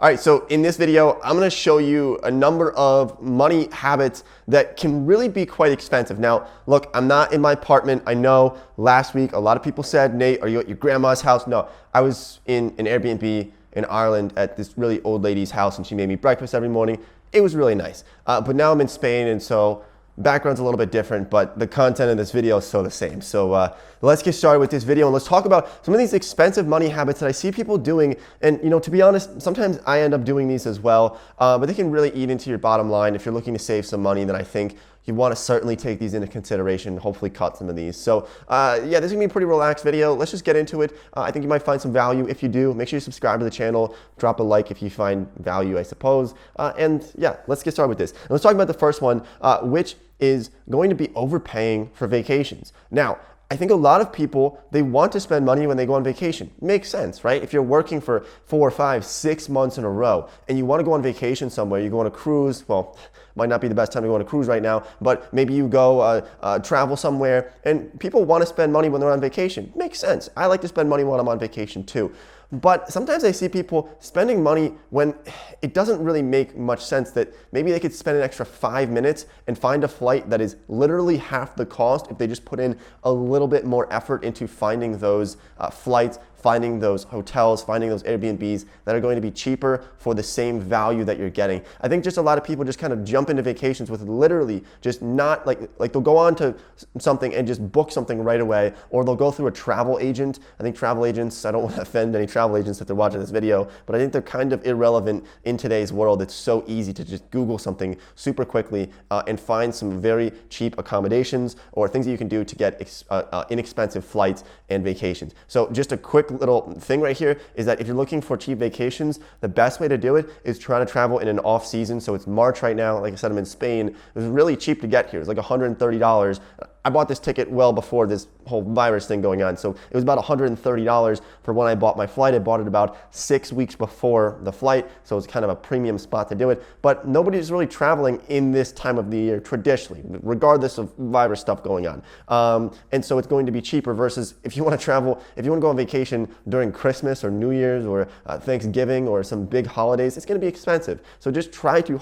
All right, so in this video, I'm gonna show you a number of money habits that can really be quite expensive. Now, look, I'm not in my apartment. I know last week, a lot of people said, Nate, are you at your grandma's house? No, I was in an Airbnb in Ireland at this really old lady's house, and she made me breakfast every morning. It was really nice. But now I'm in Spain, and so background's a little bit different, but the content in this video is still the same. So let's get started with this video and let's talk about some of these expensive money habits that I see people doing. And to be honest, sometimes I end up doing these as well, but they can really eat into your bottom line. If you're looking to save some money, then I think you want to certainly take these into consideration, hopefully cut some of these. So yeah, this is gonna be a pretty relaxed video. Let's just get into it. I think you might find some value. If you do, make sure you subscribe to the channel, drop a like if you find value, I suppose. And yeah, let's get started with this. And let's talk about the first one, which is going to be overpaying for vacations. Now, I think a lot of people, they want to spend money when they go on vacation. Makes sense, right? If you're working for 4, 5, 6 months in a row and you want to go on vacation somewhere, you go on a cruise, well, might not be the best time to go on a cruise right now, but maybe you go travel somewhere and people want to spend money when they're on vacation. Makes sense. I like to spend money when I'm on vacation too. But sometimes I see people spending money when it doesn't really make much sense, that maybe they could spend an extra 5 minutes and find a flight that is literally half the cost if they just put in a little bit more effort into finding those flights, finding those hotels, finding those Airbnbs that are going to be cheaper for the same value that you're getting. I think just a lot of people just kind of jump into vacations with literally just not like they'll go on to something and just book something right away, or they'll go through a travel agent. I think travel agents, I don't want to offend any travel agents if they're watching this video, but I think they're kind of irrelevant in today's world. It's so easy to just Google something super quickly and find some very cheap accommodations or things that you can do to get inexpensive flights and vacations. So just a quick little thing right here is that if you're looking for cheap vacations, the best way to do it is try to travel in an off season. So it's March right now. Like I said, I'm in Spain. It was really cheap to get here. It's like $130. I bought this ticket well before this whole virus thing going on. So it was about $130 for when I bought my flight. I bought it about 6 weeks before the flight. So it's kind of a premium spot to do it. But nobody's really traveling in this time of the year traditionally, regardless of virus stuff going on. And so it's going to be cheaper versus if you want to travel, if you want to go on vacation during Christmas or New Year's or Thanksgiving or some big holidays, it's going to be expensive. So just try to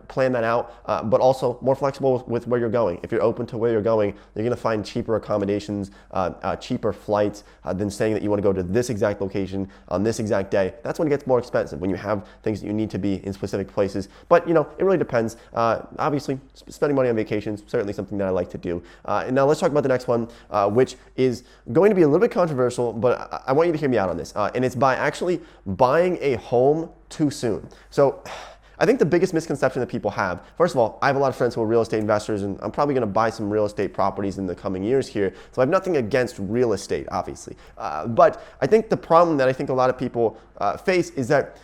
plan that out, but also more flexible with where you're going. If you're open to where you're going, you're going to find cheaper accommodations, cheaper flights than saying that you want to go to this exact location on this exact day. That's when it gets more expensive, when you have things that you need to be in specific places. But it really depends. Obviously, spending money on vacations, certainly something that I like to do. And now let's talk about the next one, which is going to be a little bit controversial, but I want you to hear me out on this. And it's by actually buying a home too soon. So I think the biggest misconception that people have, first of all, I have a lot of friends who are real estate investors, and I'm probably going to buy some real estate properties in the coming years here. So I have nothing against real estate, obviously. But I think the problem that I think a lot of people face is that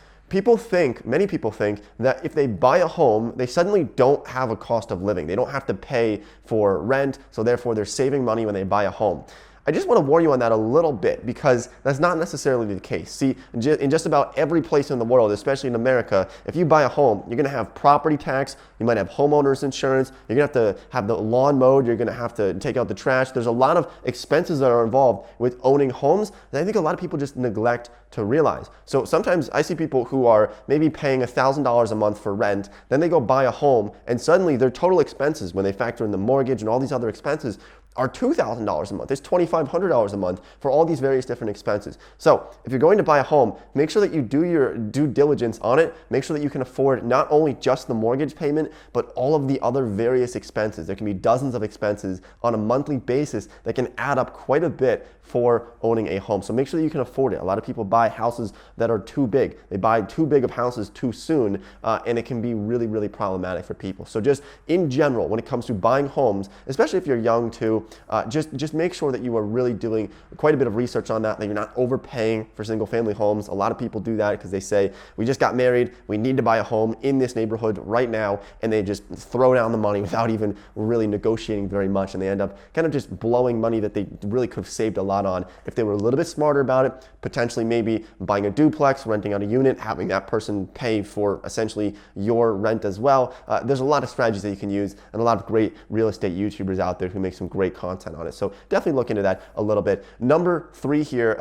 many people think that if they buy a home, they suddenly don't have a cost of living. They don't have to pay for rent, so therefore they're saving money when they buy a home. I just want to warn you on that a little bit, because that's not necessarily the case. See, in just about every place in the world, especially in America, if you buy a home, you're going to have property tax, you might have homeowners insurance, you're going to have to have the lawn mowed, you're going to have to take out the trash. There's a lot of expenses that are involved with owning homes that I think a lot of people just neglect to realize. So sometimes I see people who are maybe paying $1,000 a month for rent, then they go buy a home, and suddenly their total expenses, when they factor in the mortgage and all these other expenses, are $2,000 a month. It's $2,500 a month for all these various different expenses. So if you're going to buy a home, make sure that you do your due diligence on it. Make sure that you can afford not only just the mortgage payment, but all of the other various expenses. There can be dozens of expenses on a monthly basis that can add up quite a bit for owning a home. So make sure that you can afford it. A lot of people buy houses that are too big. They buy too big of houses too soon, and it can be really, really problematic for people. So just in general, when it comes to buying homes, especially if you're young too, just make sure that you are really doing quite a bit of research on that you're not overpaying for single family homes. A lot of people do that because they say, we just got married, we need to buy a home in this neighborhood right now, and they just throw down the money without even really negotiating very much, and they end up kind of just blowing money that they really could have saved a lot on if they were a little bit smarter about it, potentially maybe buying a duplex, renting out a unit, having that person pay for essentially your rent as well. There's a lot of strategies that you can use, and a lot of great real estate YouTubers out there who make some great great content on it. So definitely look into that a little bit. Number 3 here,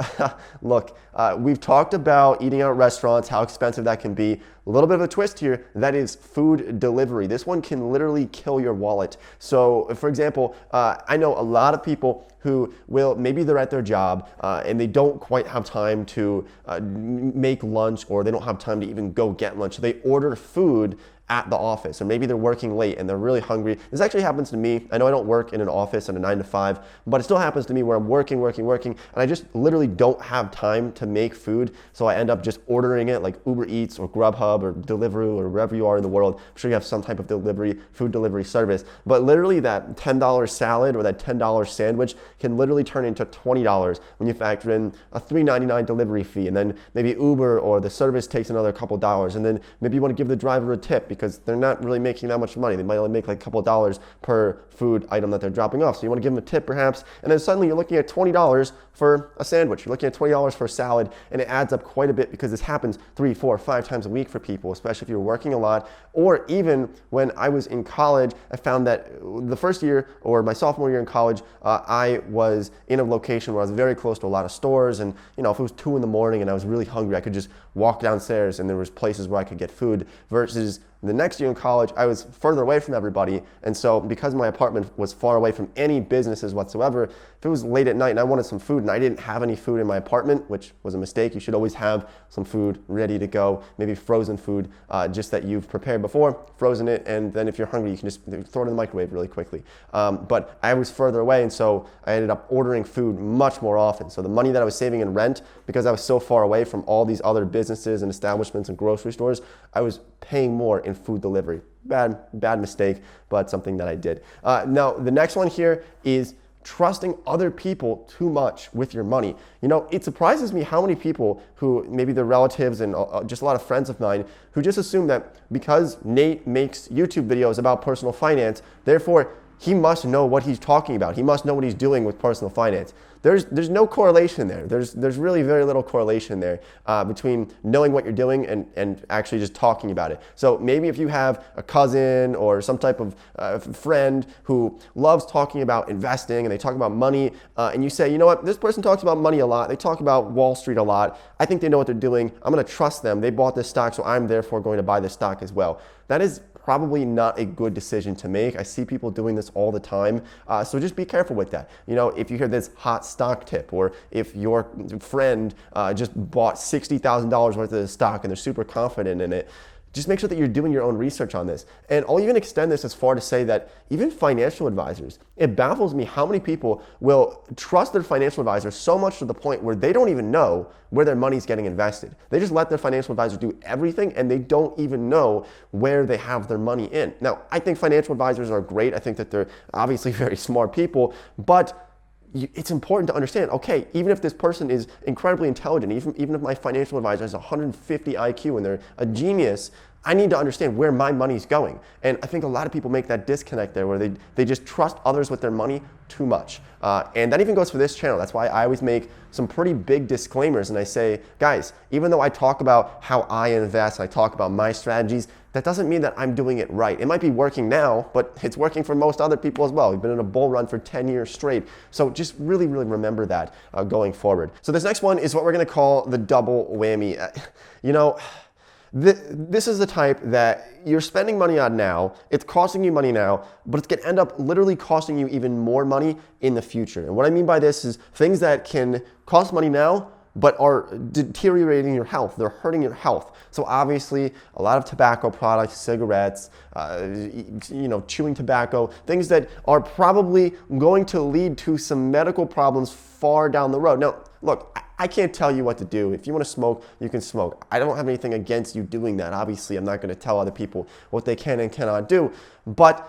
look, we've talked about eating out at restaurants, how expensive that can be. A little bit of a twist here, that is food delivery. This one can literally kill your wallet. So for example, I know a lot of people who will, maybe they're at their job and they don't quite have time to make lunch, or they don't have time to even go get lunch. So they order food at the office, or maybe they're working late and they're really hungry. This actually happens to me. I know I don't work in an office on a 9 to 5, but it still happens to me where I'm working, and I just literally don't have time to make food. So I end up just ordering it like Uber Eats or Grubhub or Deliveroo or wherever you are in the world. I'm sure you have some type of food delivery service, but literally that $10 salad or that $10 sandwich can literally turn into $20 when you factor in a $3.99 delivery fee, and then maybe Uber or the service takes another couple dollars, and then maybe you want to give the driver a tip because they're not really making that much money. They might only make like a couple of dollars per food item that they're dropping off. So you want to give them a tip perhaps, and then suddenly you're looking at $20 for a sandwich. You're looking at $20 for a salad, and it adds up quite a bit because this happens 3, 4, 5 times a week for people, especially if you're working a lot. Or even when I was in college, I found that the first year or my sophomore year in college, I was in a location where I was very close to a lot of stores, and if it was 2 in the morning and I was really hungry, I could just walk downstairs and there was places where I could get food, versus the next year in college, I was further away from everybody, and so because my apartment was far away from any businesses whatsoever, if it was late at night and I wanted some food and I didn't have any food in my apartment, which was a mistake, you should always have some food ready to go, maybe frozen food, just that you've prepared before, frozen it, and then if you're hungry, you can just throw it in the microwave really quickly. But I was further away, and so I ended up ordering food much more often. So the money that I was saving in rent, because I was so far away from all these other businesses and establishments and grocery stores, I was paying more in food delivery. Bad mistake, but something that I did. Now, the next one here is trusting other people too much with your money. It surprises me how many people who, maybe they're relatives and just a lot of friends of mine, who just assume that because Nate makes YouTube videos about personal finance, therefore he must know what he's talking about. He must know what he's doing with personal finance. There's no correlation there. There's really very little correlation there between knowing what you're doing and actually just talking about it. So maybe if you have a cousin or some type of friend who loves talking about investing and they talk about money, and you say, you know what, this person talks about money a lot. They talk about Wall Street a lot. I think they know what they're doing. I'm going to trust them. They bought this stock, so I'm therefore going to buy this stock as well. That is probably not a good decision to make. I see people doing this all the time. So just be careful with that. If you hear this hot stock tip, or if your friend just bought $60,000 worth of the stock and they're super confident in it, just make sure that you're doing your own research on this. And I'll even extend this as far to say that even financial advisors, it baffles me how many people will trust their financial advisor so much to the point where they don't even know where their money's getting invested. They just let their financial advisor do everything, and they don't even know where they have their money in. Now, I think financial advisors are great. I think that they're obviously very smart people, but it's important to understand, okay, even if this person is incredibly intelligent, even if my financial advisor has 150 IQ and they're a genius, I need to understand where my money's going. And I think a lot of people make that disconnect there where they just trust others with their money too much. And that even goes for this channel. That's why I always make some pretty big disclaimers, and I say, guys, even though I talk about how I invest, I talk about my strategies, that doesn't mean that I'm doing it right. It might be working now, but it's working for most other people as well. We've been in a bull run for 10 years straight. So just really, really remember that going forward. So this next one is what we're gonna call the double whammy. This is the type that you're spending money on now, it's costing you money now, but it's gonna end up literally costing you even more money in the future. And what I mean by this is things that can cost money now, but are deteriorating your health. They're hurting your health. So obviously, a lot of tobacco products, cigarettes, chewing tobacco, things that are probably going to lead to some medical problems far down the road. Now, look, I can't tell you what to do. If you want to smoke, you can smoke. I don't have anything against you doing that. Obviously, I'm not going to tell other people what they can and cannot do, but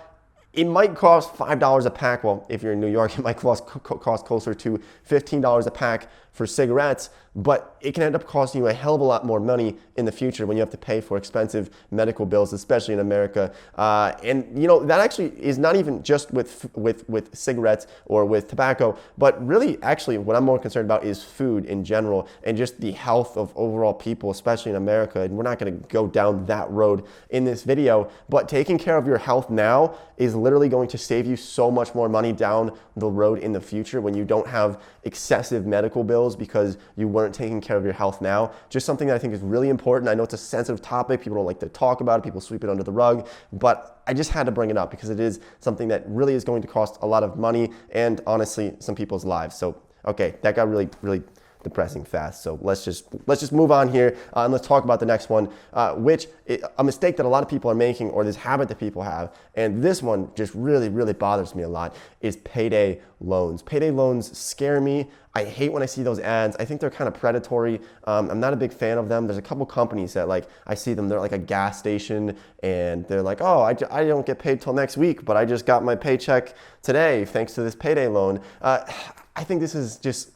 it might cost $5 a pack. Well, if you're in New York, it might cost closer to $15 a pack for cigarettes, but it can end up costing you a hell of a lot more money in the future when you have to pay for expensive medical bills, especially in America. And you know, that actually is not even just with cigarettes or with tobacco, but really actually what I'm more concerned about is food in general and just the health of overall people, especially in America. And we're not going to go down that road in this video, but taking care of your health now is literally going to save you so much more money down the road in the future when you don't have excessive medical bills because you weren't taking care of your health now. Just something that I think is really important. I know it's a sensitive topic. People don't like to talk about it. People sweep it under the rug, but I just had to bring it up because it is something that really is going to cost a lot of money and honestly some people's lives. So, okay, that got really depressing fast. So let's just move on here and let's talk about the next one, which a mistake that a lot of people are making, or this habit that people have, and this one just really bothers me a lot, is payday loans. Payday loans scare me. I hate when I see those ads. I think they're kind of predatory. I'm not a big fan of them. There's a couple companies that, like, I see them, they're like a gas station and they're like, oh, I don't get paid till next week, but I just got my paycheck today thanks to this payday loan. I think this is just,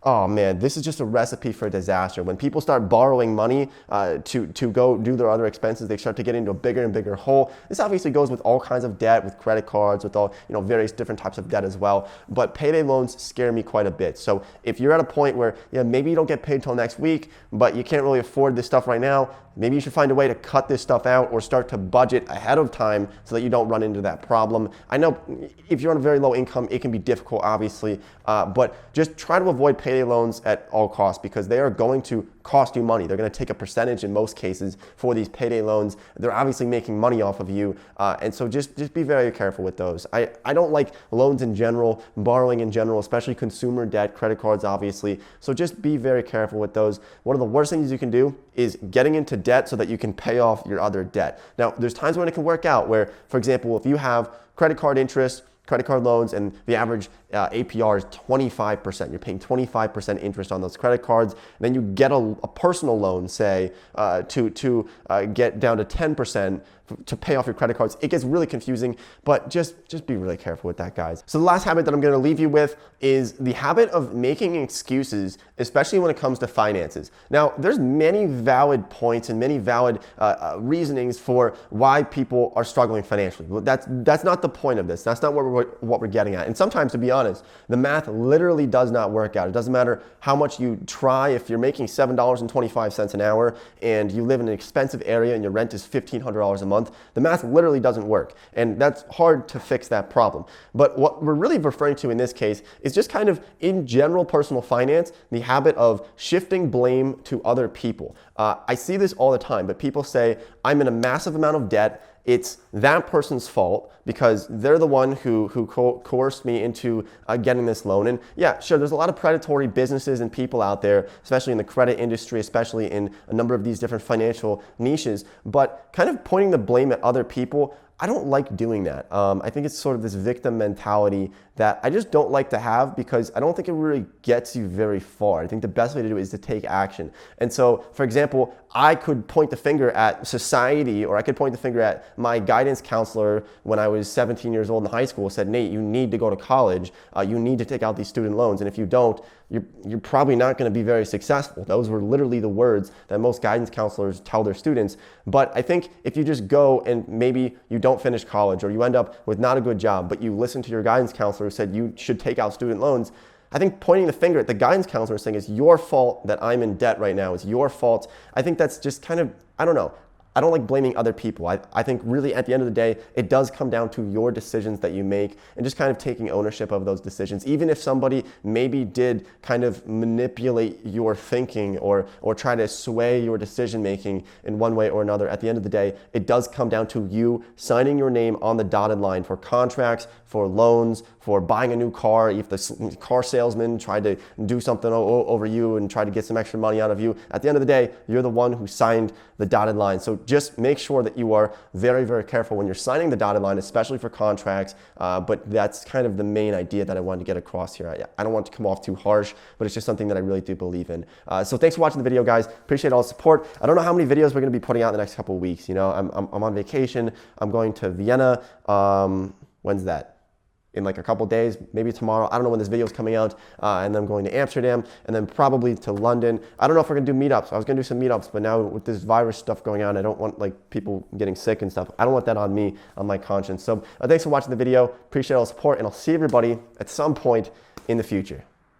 oh man, this is just a recipe for disaster. When people start borrowing money to go do their other expenses, they start to get into a bigger and bigger hole. This obviously goes with all kinds of debt, with credit cards, with all, you know, various different types of debt as well. But payday loans scare me quite a bit. So if you're at a point where, you know, maybe you don't get paid till next week, but you can't really afford this stuff right now, maybe you should find a way to cut this stuff out or start to budget ahead of time so that you don't run into that problem. I know if you're on a very low income, it can be difficult, obviously, but just try to avoid payday loans at all costs because they are going to cost you money. They're going to take a percentage in most cases for these payday loans. They're obviously making money off of you, and so just be very careful with those. I don't like loans in general, borrowing in general, especially consumer debt, credit cards, obviously. So just be very careful with those. One of the worst things you can do is getting into debt so that you can pay off your other debt. Now, there's times when it can work out where, for example, if you have credit card interest, credit card loans, and the average APR is 25%. You're paying 25% interest on those credit cards. And then you get a personal loan, say, to get down to 10% to pay off your credit cards. It gets really confusing, but just be really careful with that, guys. So the last habit that I'm gonna leave you with is the habit of making excuses, especially when it comes to finances. Now, there's many valid points and many valid reasonings for why people are struggling financially. Well, that's not the point of this. That's not what we're getting at. And sometimes, to be honest, the math literally does not work out. It doesn't matter how much you try. If you're making $7.25 an hour and you live in an expensive area and your rent is $1,500 a month, the math literally doesn't work. And that's hard to fix that problem. But what we're really referring to in this case is just kind of in general personal finance, the habit of shifting blame to other people. I see this all the time, but people say, I'm in a massive amount of debt. It's that person's fault because they're the one who coerced me into getting this loan. And yeah, sure, there's a lot of predatory businesses and people out there, especially in the credit industry, especially in a number of these different financial niches, but kind of pointing the blame at other people, I don't like doing that. I think it's sort of this victim mentality that I just don't like to have because I don't think it really gets you very far. I think the best way to do it is to take action. And so, for example, I could point the finger at society, or I could point the finger at my guidance counselor when I was 17 years old in high school, said, Nate, you need to go to college. You need to take out these student loans. And if you don't, you're probably not going to be very successful. Those were literally the words that most guidance counselors tell their students. But I think if you just go and maybe you don't finish college or you end up with not a good job, but you listen to your guidance counselor who said you should take out student loans, I think pointing the finger at the guidance counselor saying it's your fault that I'm in debt right now, it's your fault, I think that's just kind of, I don't know. I don't like blaming other people. I think really at the end of the day, it does come down to your decisions that you make and just kind of taking ownership of those decisions. Even if somebody maybe did kind of manipulate your thinking or try to sway your decision making in one way or another, at the end of the day, it does come down to you signing your name on the dotted line for contracts, for loans, for buying a new car. If the car salesman tried to do something over you and try to get some extra money out of you, at the end of the day, you're the one who signed the dotted line. So just make sure that you are very, very careful when you're signing the dotted line, especially for contracts. But that's kind of the main idea that I wanted to get across here. I don't want to come off too harsh, but it's just something that I really do believe in. So thanks for watching the video, guys. Appreciate all the support. I don't know how many videos we're going to be putting out in the next couple of weeks. You know, I'm on vacation. I'm going to Vienna. When's that? in like a couple days, maybe tomorrow. I don't know when this video is coming out. And then I'm going to Amsterdam and then probably to London. I don't know if we're gonna do meetups. I was gonna do some meetups, but now with this virus stuff going on, I don't want like people getting sick and stuff. I don't want that on me, on my conscience. So thanks for watching the video. Appreciate all the support, and I'll see everybody at some point in the future.